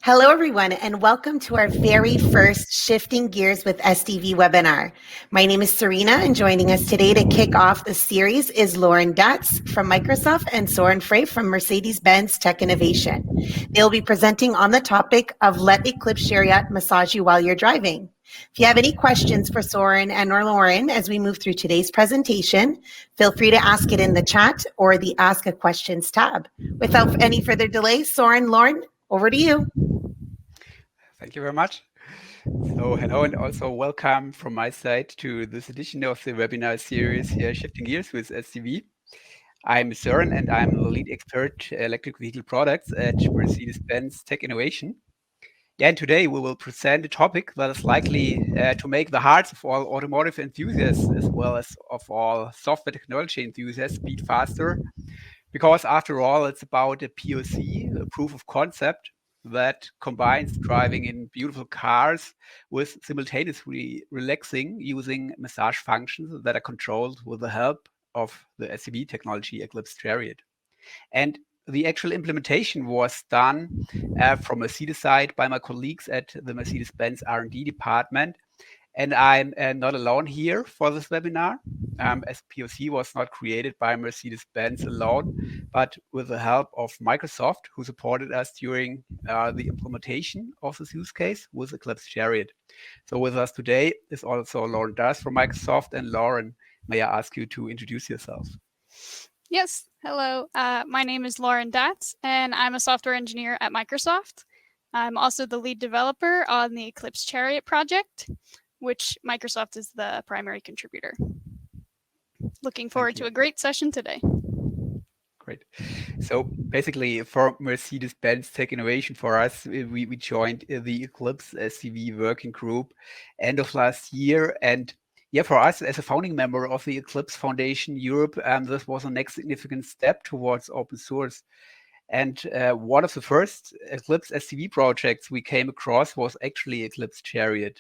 Hello, everyone, and welcome to our very first Shifting Gears with SDV webinar. My name is Serena, and joining us today to kick off the series is Lauren Datz from Microsoft and Sören Frey from Mercedes-Benz Tech Innovation. They'll be presenting on the topic of Let Eclipse Chariott massage you while you're driving. If you have any questions for Sören and or Lauren as we move through today's presentation, feel free to ask it in the chat or the Ask a Questions tab. Without any further delay, Sören, Lauren, over to you. Thank you very much. So hello and also welcome from my side to this edition of the webinar series here, Shifting Gears with SDV. I'm Sören and I'm the lead expert electric vehicle products at Mercedes-Benz Tech Innovation. Yeah, and today we will present a topic that is likely to make the hearts of all automotive enthusiasts as well as of all software technology enthusiasts beat faster. Because after all, it's about a POC, a proof of concept, that combines driving in beautiful cars with simultaneously relaxing using massage functions that are controlled with the help of the SDV technology Eclipse Chariott. And the actual implementation was done from Mercedes side by my colleagues at the Mercedes-Benz R&D department. And I'm not alone here for this webinar, as POC was not created by Mercedes-Benz alone, but with the help of Microsoft, who supported us during the implementation of this use case with Eclipse Chariott. So with us today is also Lauren Datz from Microsoft. And Lauren, may I ask you to introduce yourself? Yes, hello. My name is Lauren Datz, and I'm a software engineer at Microsoft. I'm also the lead developer on the Eclipse Chariott project, which Microsoft is the primary contributor. Looking forward to a great session today. Great. So basically for Mercedes-Benz Tech Innovation, for us, we joined the Eclipse SDV working group end of last year. And yeah, for us as a founding member of the Eclipse Foundation Europe, this was a next significant step towards open source. And one of the first Eclipse SDV projects we came across was actually Eclipse Chariott.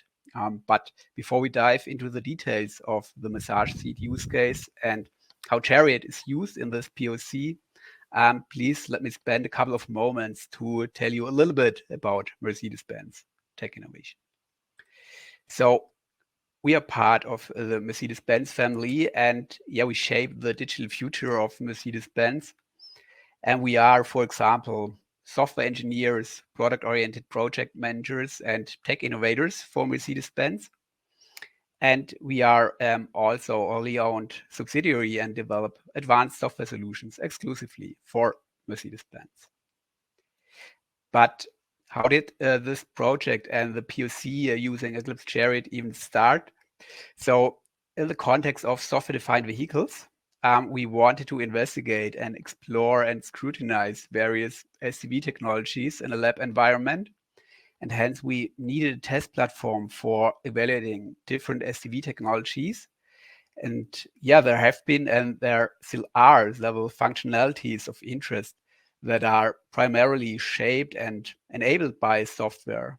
But before we dive into the details of the massage seat use case and how Chariott is used in this POC, please let me spend a couple of moments to tell you a little bit about Mercedes-Benz Tech Innovation. So we are part of the Mercedes-Benz family, and yeah, we shape the digital future of Mercedes-Benz. And we are, for example, software engineers, product-oriented project managers, and tech innovators for Mercedes-Benz. And we are also a wholly owned subsidiary and develop advanced software solutions exclusively for Mercedes-Benz. But how did this project and the POC using Eclipse Chariott even start? So in the context of software-defined vehicles, we wanted to investigate and explore and scrutinize various SDV technologies in a lab environment. And hence we needed a test platform for evaluating different SDV technologies. And yeah, there have been and there still are several functionalities of interest that are primarily shaped and enabled by software.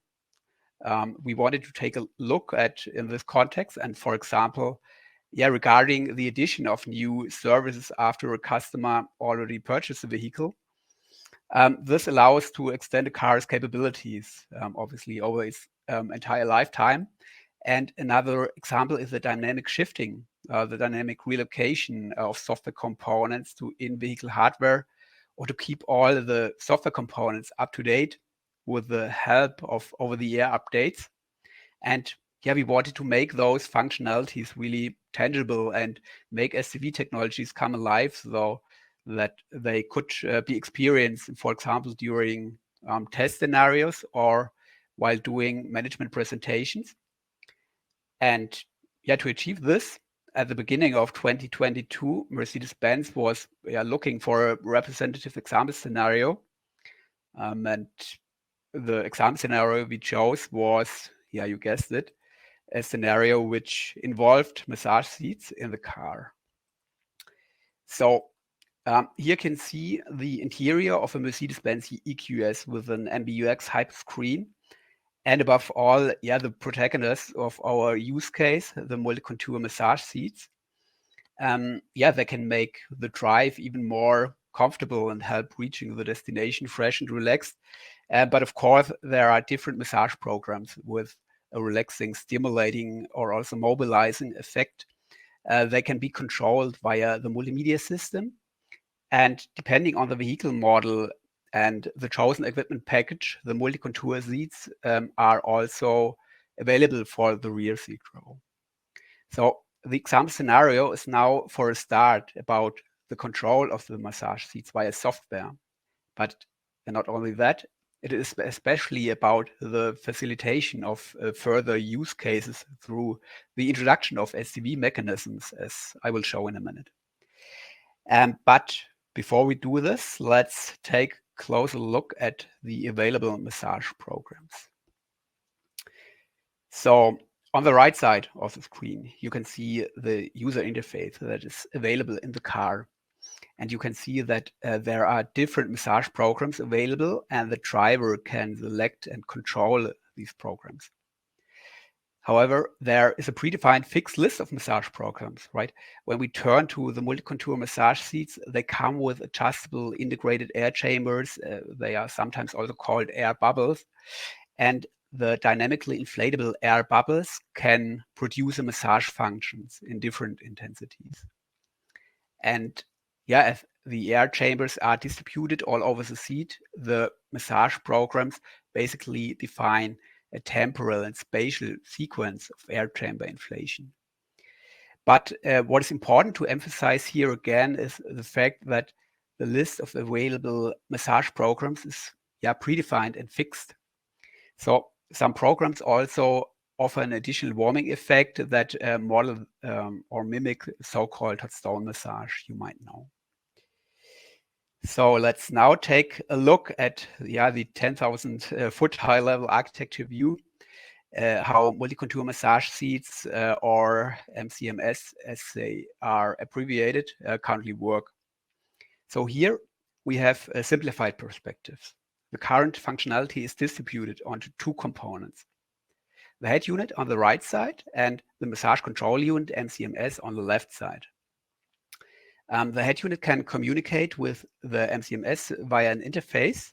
We wanted to take a look at in this context and, for example, regarding the addition of new services after a customer already purchased a vehicle. This allows to extend a car's capabilities, obviously over its entire lifetime. And another example is the dynamic shifting, the dynamic relocation of software components to in-vehicle hardware, or to keep all the software components up to date with the help of over-the-air updates. And yeah, we wanted to make those functionalities really tangible and make SDV technologies come alive so that they could be experienced, for example, during test scenarios or while doing management presentations. And yeah, to achieve this, at the beginning of 2022, Mercedes-Benz was looking for a representative example scenario. And the example scenario we chose was, you guessed it, a scenario which involved massage seats in the car. So here you can see the interior of a Mercedes-Benz EQS with an MBUX hyper screen. And above all, the protagonist of our use case, the multi-contour massage seats. They can make the drive even more comfortable and help reaching the destination fresh and relaxed. But of course, there are different massage programs with a relaxing, stimulating, or also mobilizing effect. They can be controlled via the multimedia system. And depending on the vehicle model and the chosen equipment package, the multi-contour seats are also available for the rear seat row. So the example scenario is now, for a start, about the control of the massage seats via software. But not only that, it is especially about the facilitation of further use cases through the introduction of SDV mechanisms, as I will show in a minute. But before we do this, let's take a closer look at the available massage programs. So on the right side of the screen, you can see the user interface that is available in the car. And you can see that there are different massage programs available, and the driver can select and control these programs. However, there is a predefined fixed list of massage programs, right? When we turn to the multi-contour massage seats, they come with adjustable integrated air chambers. They are sometimes also called air bubbles. And the dynamically inflatable air bubbles can produce a massage functions in different intensities. And yeah, if the air chambers are distributed all over the seat, the massage programs basically define a temporal and spatial sequence of air chamber inflation. But what is important to emphasize here again is the fact that the list of available massage programs is predefined and fixed. So some programs also offer an additional warming effect that model or mimic so-called hot stone massage, you might know. So let's now take a look at the 10,000 foot high level architecture view, how multi-contour massage seats or MCMS, as they are abbreviated, currently work. So here we have simplified perspectives. The current functionality is distributed onto two components: the head unit on the right side and the massage control unit, MCMS, on the left side. The head unit can communicate with the MCMS via an interface.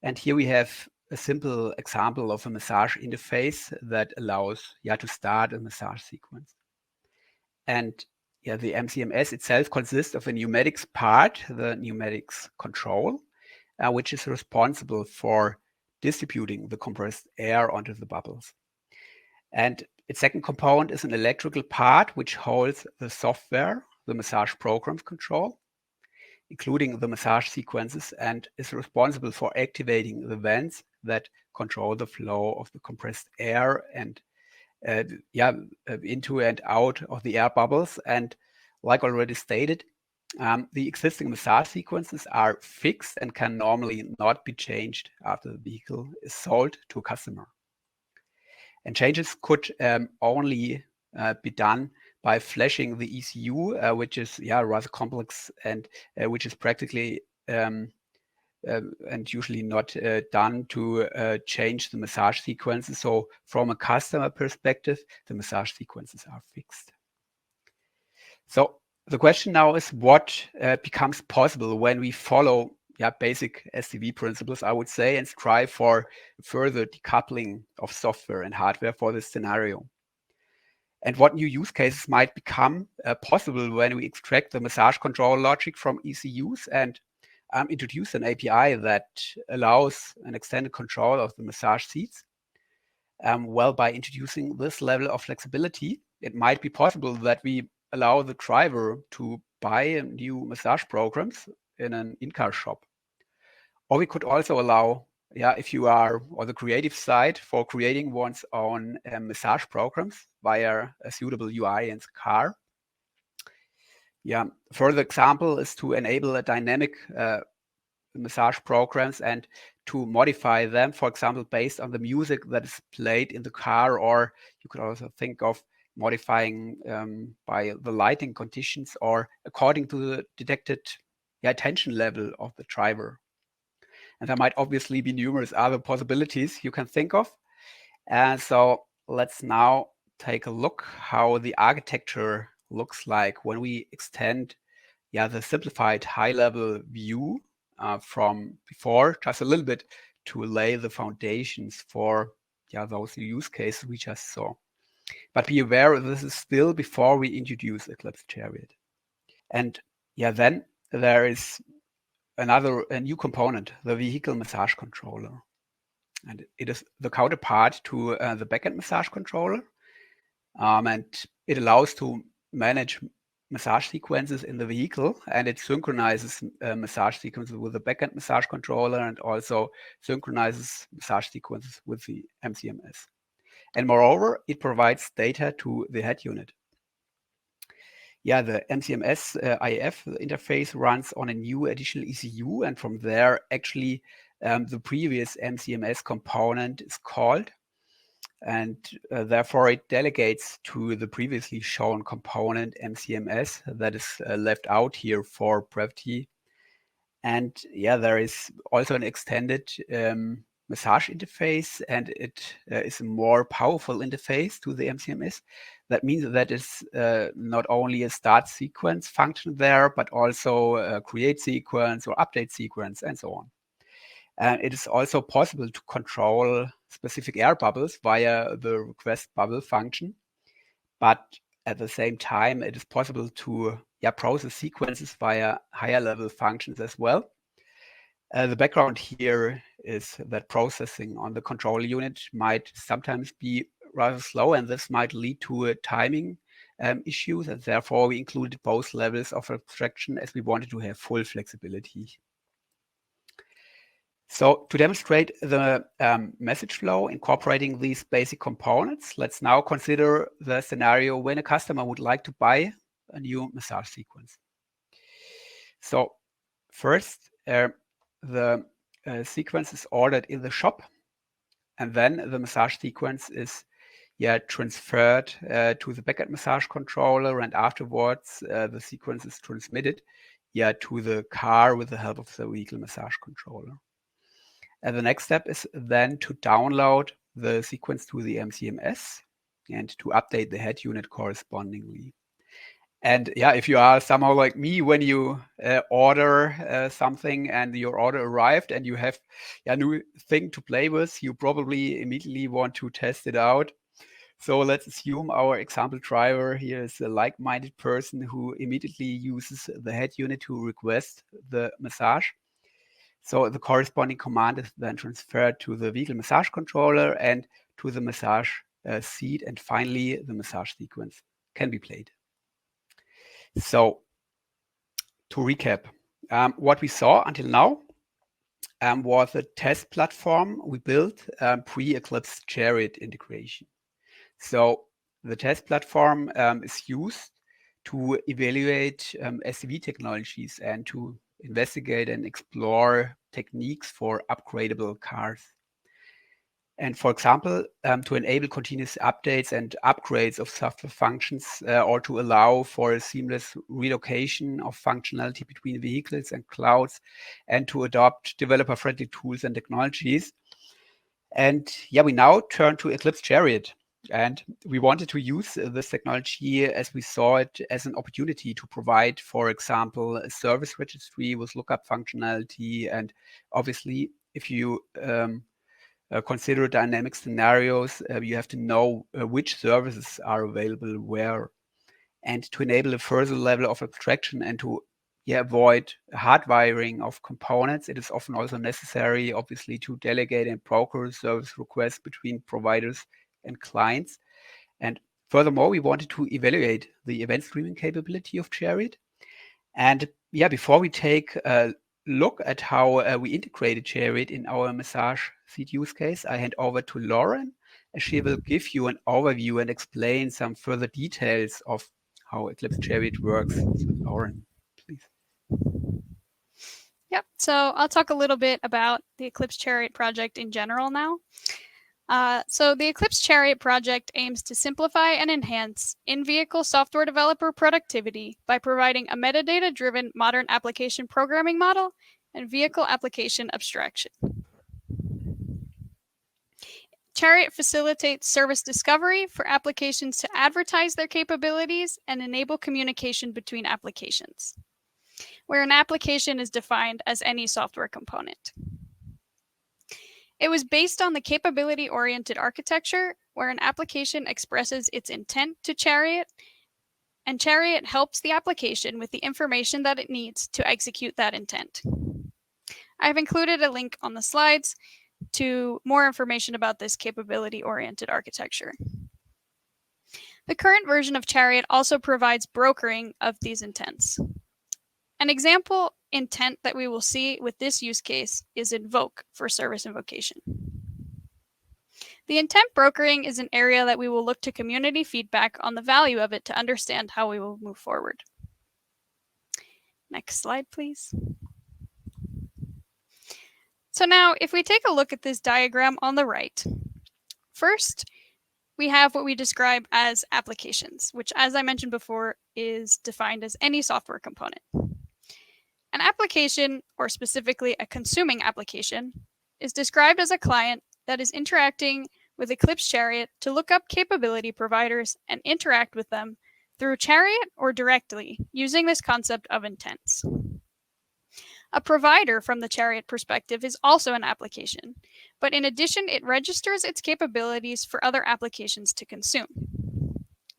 And here we have a simple example of a massage interface that allows to start a massage sequence. And the MCMS itself consists of a pneumatics part, the pneumatics control, which is responsible for distributing the compressed air onto the bubbles. And its second component is an electrical part, which holds the software, the massage programs control, including the massage sequences, and is responsible for activating the vents that control the flow of the compressed air and into and out of the air bubbles. And like already stated, the existing massage sequences are fixed and can normally not be changed after the vehicle is sold to a customer. And changes could only be done by flashing the ECU, which is rather complex and which is practically and usually not done to change the massage sequences. So from a customer perspective, the massage sequences are fixed. So the question now is what becomes possible when we follow basic SDV principles, I would say, and strive for further decoupling of software and hardware for this scenario. And what new use cases might become possible when we extract the massage control logic from ECUs and introduce an API that allows an extended control of the massage seats. Well, by introducing this level of flexibility, it might be possible that we allow the driver to buy new massage programs in an in-car shop. Or we could also allow, if you are on the creative side, for creating one's own massage programs via a suitable UI in the car. Further example is to enable a dynamic massage programs and to modify them, for example, based on the music that is played in the car, or you could also think of modifying by the lighting conditions or according to the detected attention level of the driver. And there might obviously be numerous other possibilities you can think of. And so let's now take a look how the architecture looks like when we extend the simplified high-level view from before just a little bit to lay the foundations for those use cases we just saw. But be aware, this is still before we introduce Eclipse Chariott. And then there is a new component, the vehicle massage controller. And it is the counterpart to the backend massage controller. And it allows to manage massage sequences in the vehicle, and it synchronizes massage sequences with the backend massage controller, and also synchronizes massage sequences with the MCMS. And moreover, it provides data to the head unit. The MCMS IF interface runs on a new additional ECU, and from there, actually, the previous MCMS component is called, and therefore it delegates to the previously shown component MCMS that is left out here for brevity. And there is also an extended massage interface, and it is a more powerful interface to the MCMS. That means that it's not only a start sequence function there, but also a create sequence or update sequence and so on. And it is also possible to control specific air bubbles via the request bubble function. But at the same time, it is possible to process sequences via higher level functions as well. The background here is that processing on the control unit might sometimes be rather slow, and this might lead to timing issues. And therefore, we included both levels of abstraction as we wanted to have full flexibility. So to demonstrate the message flow incorporating these basic components, let's now consider the scenario when a customer would like to buy a new massage sequence. So first, the sequence is ordered in the shop, and then the massage sequence is transferred to the backend massage controller, and afterwards the sequence is transmitted to the car with the help of the vehicle massage controller. And the next step is then to download the sequence to the MCMS and to update the head unit correspondingly. And if you are somehow like me, when you order something and your order arrived and you have a new thing to play with, you probably immediately want to test it out. So let's assume our example driver here is a like-minded person who immediately uses the head unit to request the massage. So the corresponding command is then transferred to the vehicle massage controller and to the massage seat, and finally the massage sequence can be played. So to recap, what we saw until now was a test platform we built pre-Eclipse Chariott integration. So the test platform is used to evaluate SDV technologies and to investigate and explore techniques for upgradable cars. And for example, to enable continuous updates and upgrades of software functions, or to allow for a seamless relocation of functionality between vehicles and clouds, and to adopt developer-friendly tools and technologies. And we now turn to Eclipse Chariott. And we wanted to use this technology as we saw it as an opportunity to provide, for example, a service registry with lookup functionality. And obviously, if you consider dynamic scenarios, you have to know which services are available where. And to enable a further level of abstraction and to avoid hardwiring of components, it is often also necessary, obviously, to delegate and broker service requests between providers and clients. And furthermore, we wanted to evaluate the event streaming capability of Chariott. And before we take a look at how we integrated Chariott in our massage seat use case, I hand over to Lauren, and she will give you an overview and explain some further details of how Eclipse Chariott works. So Lauren, please. Yep, so I'll talk a little bit about the Eclipse Chariott project in general now. So the Eclipse Chariott project aims to simplify and enhance in-vehicle software developer productivity by providing a metadata-driven modern application programming model and vehicle application abstraction. Chariott facilitates service discovery for applications to advertise their capabilities and enable communication between applications, where an application is defined as any software component. It was based on the capability-oriented architecture, where an application expresses its intent to Chariott, and Chariott helps the application with the information that it needs to execute that intent. I've included a link on the slides to more information about this capability-oriented architecture. The current version of Chariott also provides brokering of these intents. An example intent that we will see with this use case is invoke for service invocation. The intent brokering is an area that we will look to community feedback on the value of it to understand how we will move forward. Next slide, please. So now, if we take a look at this diagram on the right, first, we have what we describe as applications, which, as I mentioned before, is defined as any software component. An application, or specifically a consuming application, is described as a client that is interacting with Eclipse Chariott to look up capability providers and interact with them through Chariott or directly, using this concept of intents. A provider from the Chariott perspective is also an application, but in addition, it registers its capabilities for other applications to consume.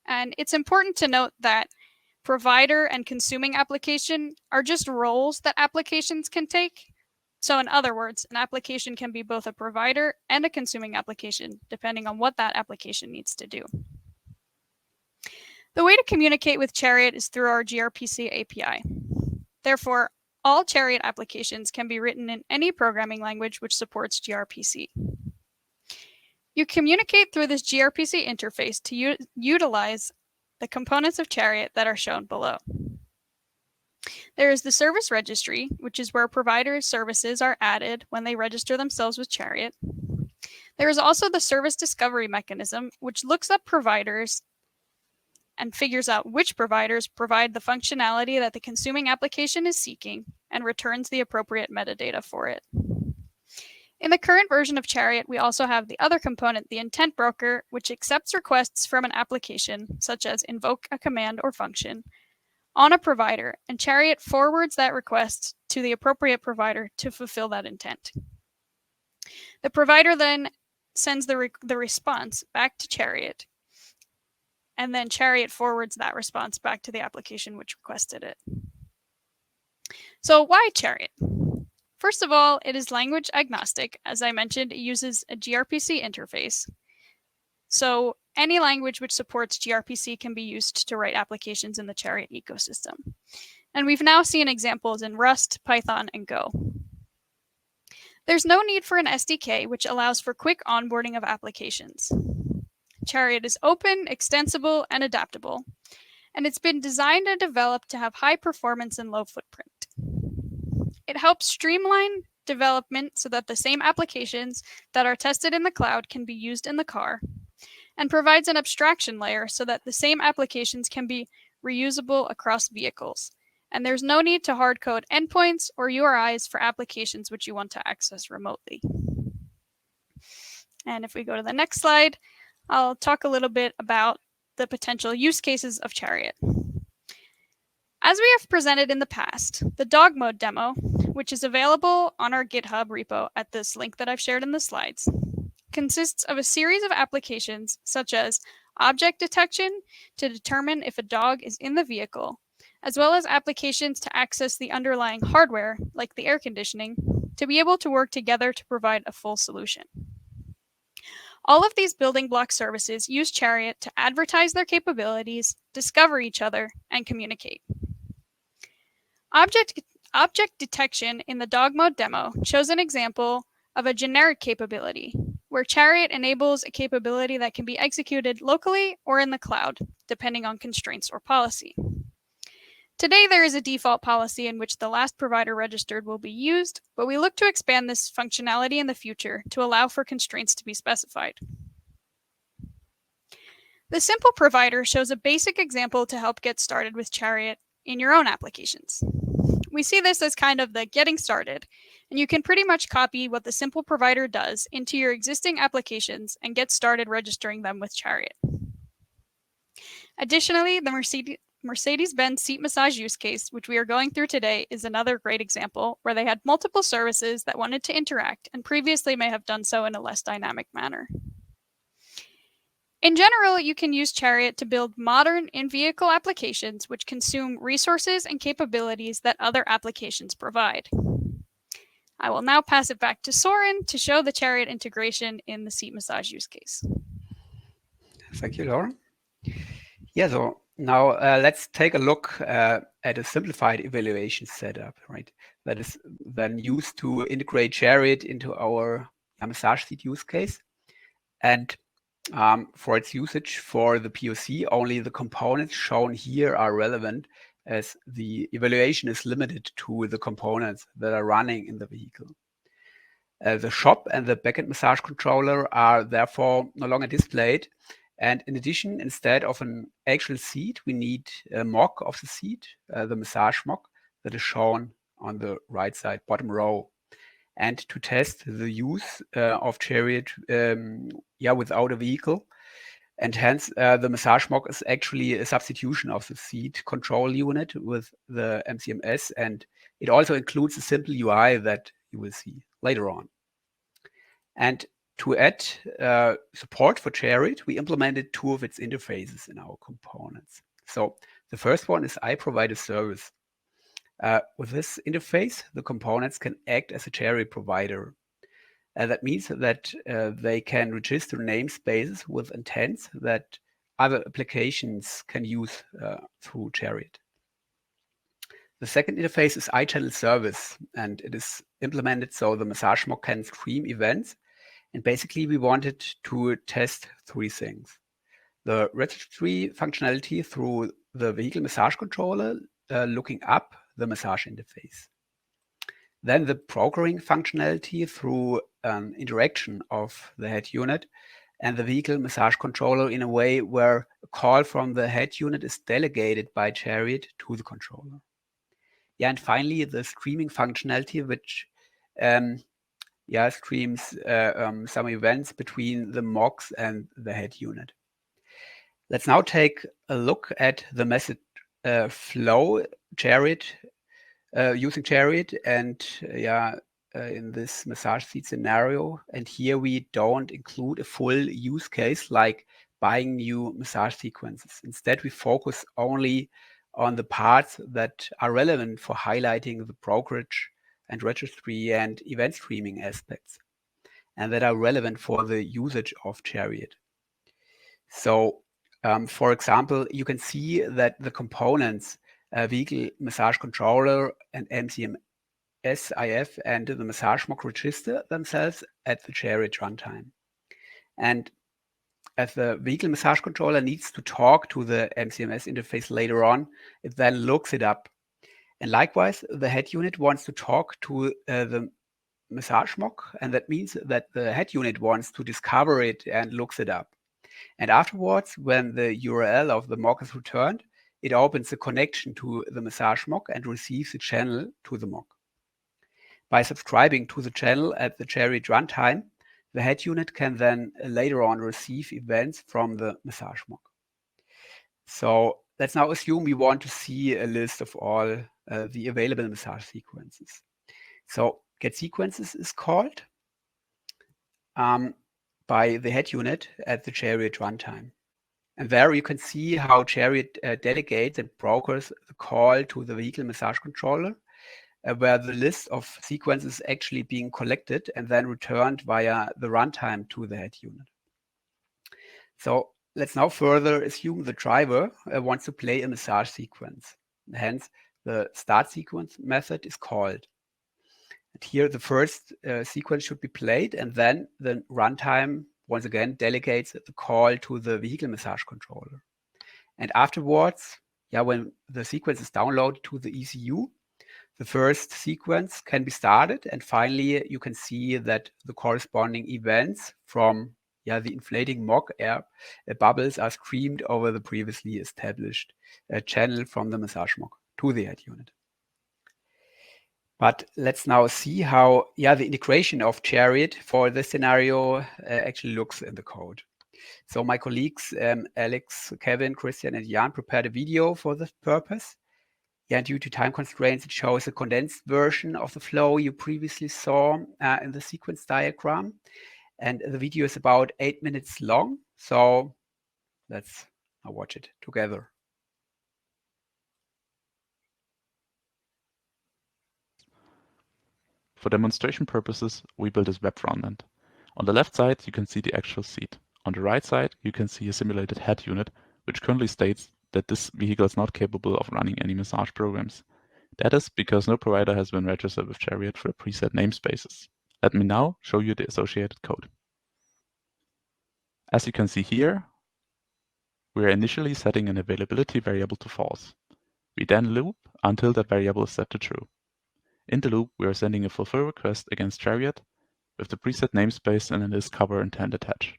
And it's important to note that provider and consuming application are just roles that applications can take. So in other words, an application can be both a provider and a consuming application, depending on what that application needs to do. The way to communicate with Chariott is through our gRPC API. Therefore, all Chariott applications can be written in any programming language which supports gRPC. You communicate through this gRPC interface to utilize the components of Chariott that are shown below. There is the service registry, which is where providers' services are added when they register themselves with Chariott. There is also the service discovery mechanism, which looks up providers and figures out which providers provide the functionality that the consuming application is seeking and returns the appropriate metadata for it. In the current version of Chariott, we also have the other component, the intent broker, which accepts requests from an application, such as invoke a command or function, on a provider, and Chariott forwards that request to the appropriate provider to fulfill that intent. The provider then sends the response back to Chariott, and then Chariott forwards that response back to the application which requested it. So why Chariott? First of all, it is language agnostic. As I mentioned, it uses a gRPC interface. So any language which supports gRPC can be used to write applications in the Chariott ecosystem. And we've now seen examples in Rust, Python, and Go. There's no need for an SDK, which allows for quick onboarding of applications. Chariott is open, extensible, and adaptable, and it's been designed and developed to have high performance and low footprint. It helps streamline development so that the same applications that are tested in the cloud can be used in the car, and provides an abstraction layer so that the same applications can be reusable across vehicles. And there's no need to hard code endpoints or URIs for applications which you want to access remotely. And if we go to the next slide, I'll talk a little bit about the potential use cases of Chariott. As we have presented in the past, the dog mode demo, which is available on our GitHub repo at this link that I've shared in the slides, consists of a series of applications such as object detection to determine if a dog is in the vehicle, as well as applications to access the underlying hardware, like the air conditioning, to be able to work together to provide a full solution. All of these building block services use Chariott to advertise their capabilities, discover each other, and communicate. Object detection in the dog mode demo shows an example of a generic capability, where Chariott enables a capability that can be executed locally or in the cloud, depending on constraints or policy. Today, there is a default policy in which the last provider registered will be used, but we look to expand this functionality in the future to allow for constraints to be specified. The simple provider shows a basic example to help get started with Chariott in your own applications. We see this as kind of the getting started, and you can pretty much copy what the simple provider does into your existing applications and get started registering them with Chariott. Additionally, the Mercedes-Benz seat massage use case, which we are going through today, is another great example where they had multiple services that wanted to interact and previously may have done so in a less dynamic manner. In general, you can use Chariott to build modern in-vehicle applications which consume resources and capabilities that other applications provide. I will now pass it back to Sören to show the Chariott integration in the seat massage use case. Thank you, Lauren. Yeah, so now let's take a look at a simplified evaluation setup, right? That is then used to integrate Chariott into our massage seat use case. And for its usage for the POC, only the components shown here are relevant, as the evaluation is limited to the components that are running in the vehicle. The shop and the backend massage controller are therefore no longer displayed. And in addition, instead of an actual seat, we need a mock of the seat, the massage mock that is shown on the right side, bottom row. And to test the use of Chariott without a vehicle. And hence, the massage mock is actually a substitution of the seat control unit with the MCMS. And it also includes a simple UI that you will see later on. And to add support for Chariott, we implemented two of its interfaces in our components. So the first one is I provide a service. With this interface, the components can act as a Chariott provider. That means that they can register namespaces with intents that other applications can use through Chariott. The second interface is iChannel service, and it is implemented so the massage mock can stream events. And basically, we wanted to test three things: the registry functionality through the vehicle massage controller, looking up the massage interface. Then the brokering functionality through an interaction of the head unit and the vehicle massage controller in a way where a call from the head unit is delegated by Chariott to the controller. Yeah, and finally, the streaming functionality, which streams some events between the mocks and the head unit. Let's now take a look at the method flow Chariott, using Chariott, and in this massage seat scenario. And here we don't include a full use case like buying new massage sequences. Instead, we focus only on the parts that are relevant for highlighting the brokerage and registry and event streaming aspects, and that are relevant for the usage of Chariott. So, for example, you can see that the components, vehicle massage controller and MCMS IF and the massage mock register themselves at the Chariott runtime. And as the vehicle massage controller needs to talk to the MCMS interface later on, it then looks it up. And likewise, the head unit wants to talk to the massage mock, and that means that the head unit wants to discover it and looks it up. And afterwards, when the URL of the mock is returned, it opens a connection to the massage mock and receives a channel to the mock. By subscribing to the channel at the Chariott runtime, the head unit can then later on receive events from the massage mock. So let's now assume we want to see a list of all the available massage sequences. So get sequences is called by the head unit at the Chariott runtime. And there you can see how Chariott delegates and brokers the call to the vehicle massage controller, where the list of sequences is actually being collected and then returned via the runtime to the head unit. So let's now further assume the driver wants to play a massage sequence. Hence, the start sequence method is called. And here the first sequence should be played, and then the runtime once again delegates the call to the vehicle massage controller. And afterwards, when the sequence is downloaded to the ECU, the first sequence can be started, and finally you can see that the corresponding events from the inflating mock air bubbles are streamed over the previously established channel from the massage mock to the head unit. But let's now see how the integration of Chariott for this scenario actually looks in the code. So my colleagues, Alex, Kevin, Christian, and Jan prepared a video for this purpose. Yeah, due to time constraints, it shows a condensed version of the flow you previously saw in the sequence diagram. And the video is about 8 minutes long. So let's now watch it together. For demonstration purposes, we built this web frontend. On the left side, you can see the actual seat. On the right side, you can see a simulated head unit, which currently states that this vehicle is not capable of running any massage programs. That is because no provider has been registered with Chariott for the preset namespaces. Let me now show you the associated code. As you can see here, we are initially setting an availability variable to false. We then loop until that variable is set to true. In the loop, we are sending a fulfill request against Chariott with the preset namespace and an discover intent attached.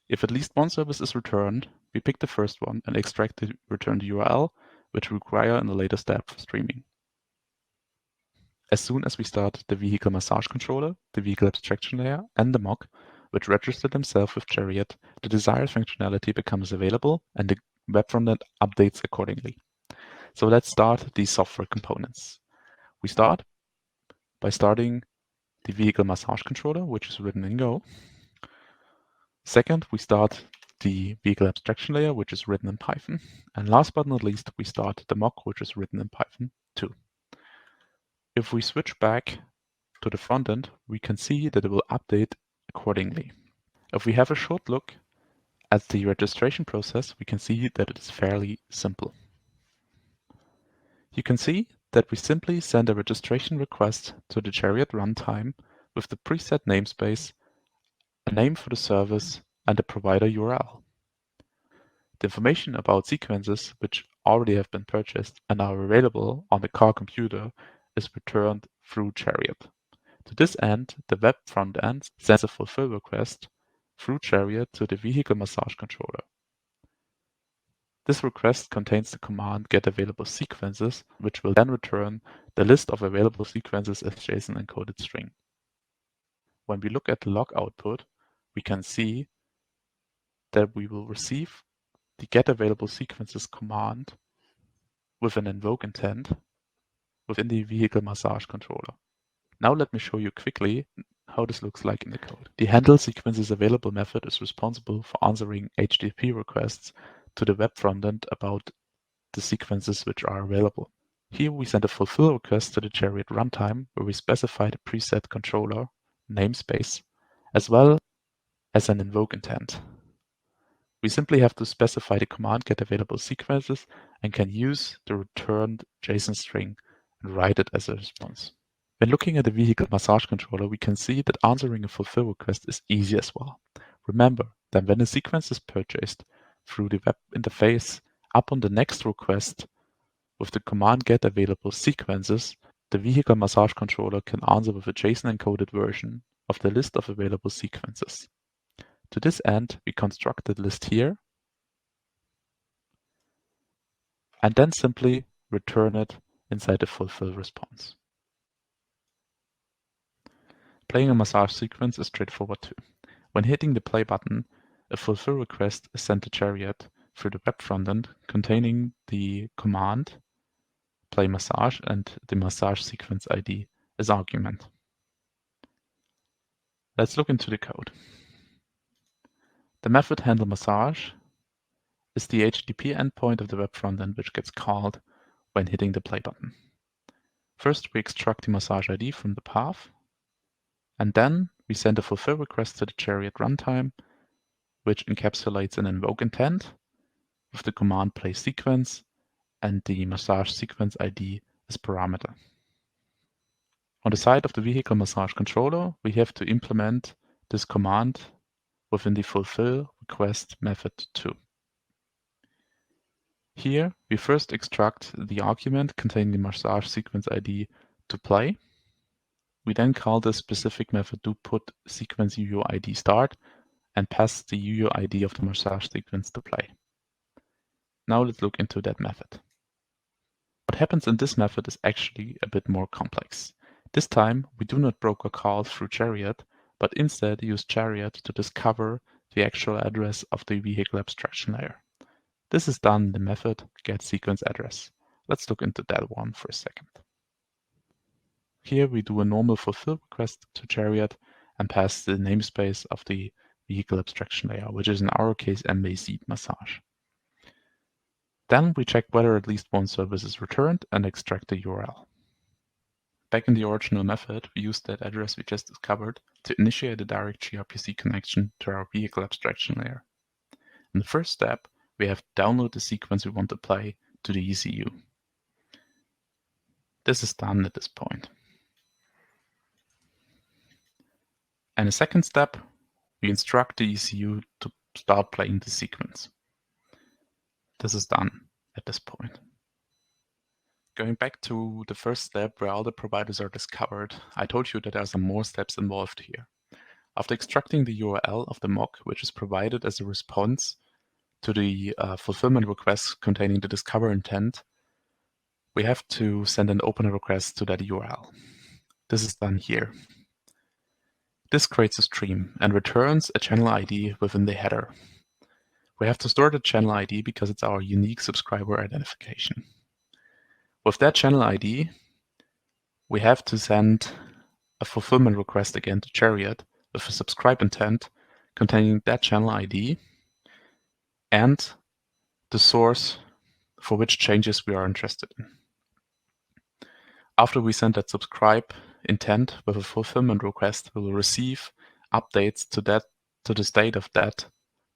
If at least one service is returned, we pick the first one and extract the returned URL, which we require in the later step for streaming. As soon as we start the vehicle massage controller, the vehicle abstraction layer, and the mock, which register themselves with Chariott, the desired functionality becomes available and the web frontend updates accordingly. So let's start these software components. We start by starting the vehicle massage controller, which is written in Go. Second, we start the vehicle abstraction layer, which is written in Python. And last but not least, we start the mock, which is written in Python too. If we switch back to the front end, we can see that it will update accordingly. If we have a short look at the registration process, we can see that it is fairly simple. You can see that we simply send a registration request to the Chariott runtime with the preset namespace, a name for the service, and a provider URL. The information about sequences which already have been purchased and are available on the car computer is returned through Chariott. To this end, the web frontend sends a fulfill request through Chariott to the vehicle massage controller. This request contains the command getAvailableSequences, which will then return the list of available sequences as JSON encoded string. When we look at the log output, we can see that we will receive the getAvailableSequences command with an invoke intent within the vehicle massage controller. Now let me show you quickly how this looks like in the code. The handle sequences available method is responsible for answering HTTP requests to the web frontend about the sequences which are available. Here we send a fulfill request to the Chariott runtime where we specify the preset controller namespace as well as an invoke intent. We simply have to specify the command getAvailableSequences and can use the returned JSON string and write it as a response. When looking at the vehicle massage controller, we can see that answering a fulfill request is easy as well. Remember that when a sequence is purchased through the web interface, upon the next request with the command getAvailableSequences, the vehicle massage controller can answer with a JSON encoded version of the list of available sequences. To this end, we construct the list here and then simply return it inside the fulfill response. Playing a massage sequence is straightforward too. When hitting the play button, a fulfill request is sent to Chariott through the web frontend containing the command play massage and the massage sequence ID as argument. Let's look into the code. The method handle massage is the HTTP endpoint of the web frontend which gets called when hitting the play button. First, we extract the massage ID from the path, and then we send a fulfill request to the Chariott runtime, which encapsulates an invoke intent with the command play sequence and the massage sequence ID as parameter. On the side of the vehicle massage controller, we have to implement this command within the fulfill request method too. Here, we first extract the argument containing the massage sequence ID to play. We then call this specific method to put sequence UUID start and pass the UUID of the massage sequence to play. Now let's look into that method. What happens in this method is actually a bit more complex. This time, we do not broker call through Chariott, but instead use Chariott to discover the actual address of the vehicle abstraction layer. This is done in the method getSequenceAddress. Let's look into that one for a second. Here we do a normal fulfill request to Chariott and pass the namespace of the vehicle abstraction layer, which is in our case MAZ massage. Then we check whether at least one service is returned and extract the URL. Back in the original method, we used that address we just discovered to initiate a direct gRPC connection to our vehicle abstraction layer. In the first step, we have to download the sequence we want to play to the ECU. This is done at this point. And the second step, we instruct the ECU to start playing the sequence. This is done at this point. Going back to the first step where all the providers are discovered, I told you that there are some more steps involved here. After extracting the URL of the mock, which is provided as a response to the fulfillment request containing the discover intent, we have to send an opener request to that URL. This is done here. This creates a stream and returns a channel ID within the header. We have to store the channel ID because it's our unique subscriber identification. With that channel ID, we have to send a fulfillment request again to Chariott with a subscribe intent containing that channel ID and the source for which changes we are interested in. After we send that subscribe intent with a fulfillment request, we will receive updates to the state of that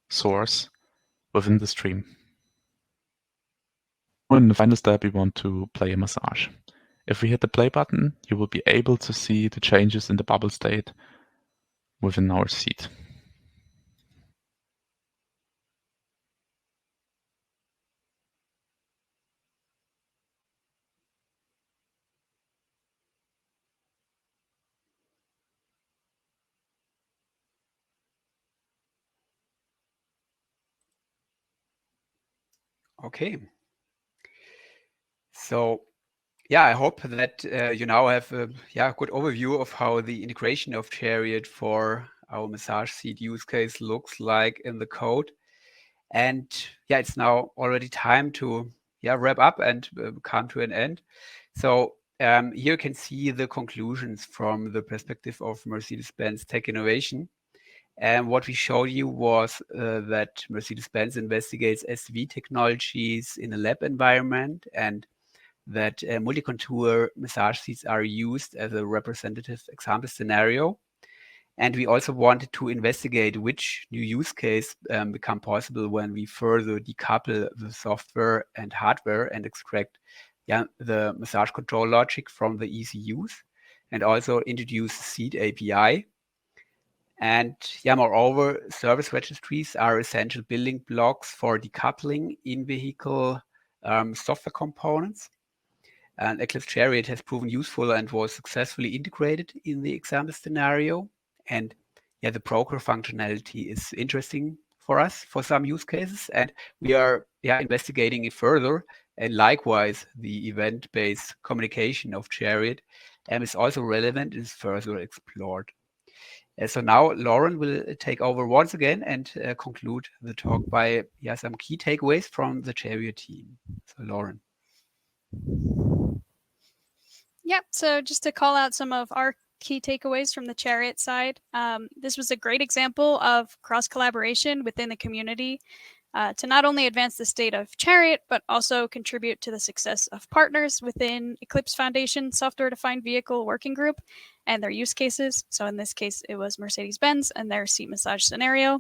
source within the stream. In the final step, we want to play a massage. If we hit the play button, you will be able to see the changes in the bubble state within our seed. Okay. So, yeah, I hope that you now have a good overview of how the integration of Chariott for our massage seat use case looks like in the code. And yeah, it's now already time to wrap up and come to an end. So here you can see the conclusions from the perspective of Mercedes-Benz Tech Innovation. And what we showed you was that Mercedes-Benz investigates SDV technologies in a lab environment, and that multi-contour massage seats are used as a representative example scenario. And we also wanted to investigate which new use case become possible when we further decouple the software and hardware and extract the massage control logic from the ECUs, and also introduce the seat API. And moreover, service registries are essential building blocks for decoupling in-vehicle software components. And Eclipse Chariott has proven useful and was successfully integrated in the example scenario. And the broker functionality is interesting for us for some use cases, and we are investigating it further. And likewise, the event-based communication of Chariott is also relevant and is further explored. So now Lauren will take over once again and conclude the talk by some key takeaways from the Chariott team. So Lauren. Yep, so just to call out some of our key takeaways from the Chariott side, this was a great example of cross-collaboration within the community to not only advance the state of Chariott, but also contribute to the success of partners within Eclipse Foundation Software-Defined Vehicle Working Group and their use cases. So in this case, it was Mercedes-Benz and their seat massage scenario.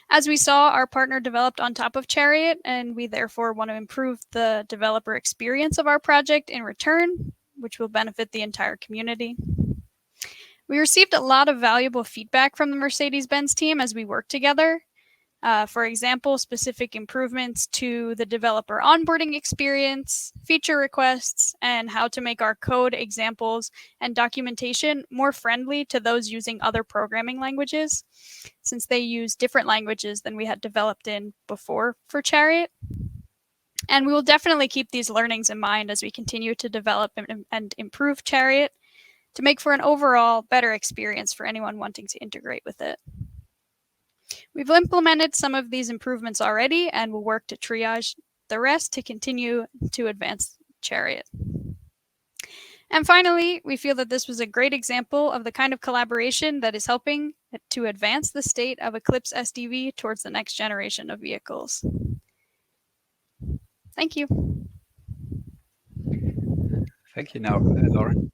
As we saw, our partner developed on top of Chariott, and we therefore want to improve the developer experience of our project in return, which will benefit the entire community. We received a lot of valuable feedback from the Mercedes-Benz team as we worked together. For example, specific improvements to the developer onboarding experience, feature requests, and how to make our code examples and documentation more friendly to those using other programming languages, since they use different languages than we had developed in before for Chariott. And we will definitely keep these learnings in mind as we continue to develop and improve Chariott to make for an overall better experience for anyone wanting to integrate with it. We've implemented some of these improvements already and will work to triage the rest to continue to advance Chariott. And finally, we feel that this was a great example of the kind of collaboration that is helping to advance the state of Eclipse SDV towards the next generation of vehicles. Thank you. Thank you now, Lauren.